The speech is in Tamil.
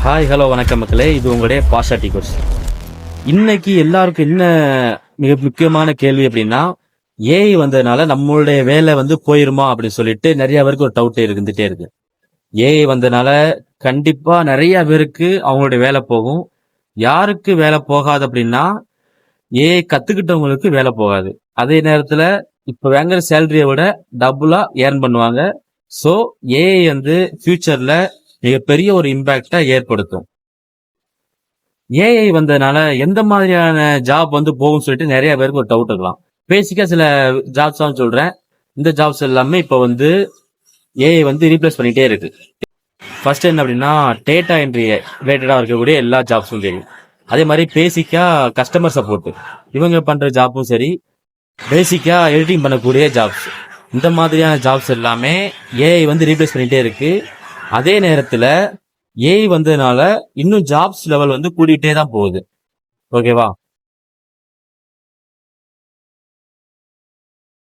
ஹாய் ஹலோ வணக்கம் மக்களே, இது உங்களுடைய பாஷா டிகோர்ஸ். இன்னைக்கு எல்லாருக்கும் என்ன மிக முக்கியமான கேள்வி அப்படின்னா, ஏஐ வந்ததுனால நம்மளுடைய வேலை போயிருமா அப்படின்னு சொல்லிட்டு நிறைய பேருக்கு ஒரு டவுட் இருந்துட்டே இருக்கு. ஏஐ வந்ததுனால கண்டிப்பா நிறைய பேருக்கு அவங்களுடைய வேலை போகும். யாருக்கு வேலை போகாது அப்படின்னா, ஏஐ கத்துக்கிட்டவங்களுக்கு வேலை போகாது. அதே நேரத்துல இப்ப வாங்குற சேலரியை விட டபுளா ஏர்ன் பண்ணுவாங்க. சோ ஏஐ ஃபியூச்சர்ல மிகப்பெரிய ஒரு இம்பாக்டை ஏற்படுத்தும். ஏஐ வந்ததுனால எந்த மாதிரியான ஜாப் போகும்னு சொல்லிட்டு நிறைய பேருக்கு ஒரு டவுட் இருக்கலாம். பேசிக்கா சில ஜாப்ஸ் தான் சொல்றேன். இந்த ஜாப்ஸ் எல்லாமே இப்ப ஏஐ ரீப்ளேஸ் பண்ணிட்டே இருக்கு. ஃபர்ஸ்ட் என்ன அப்படின்னா, டேட்டா என்ட்ரி ரிலேட்டடா இருக்கக்கூடிய எல்லா ஜாப்ஸும் தெரியும். அதே மாதிரி பேசிக்கா கஸ்டமர் சப்போர்ட் இவங்க பண்ற ஜாப்பும் சரி, பேசிக்கா எடிட்டிங் பண்ணக்கூடிய ஜாப்ஸ், இந்த மாதிரியான ஜாப்ஸ் எல்லாமே ஏஐ ரீப்ளேஸ் பண்ணிட்டே இருக்கு. அதே நேரத்துல ஏஐ வந்ததுனால இன்னும் ஜாப்ஸ் லெவல் கூடிட்டே தான் போகுது. ஓகேவா?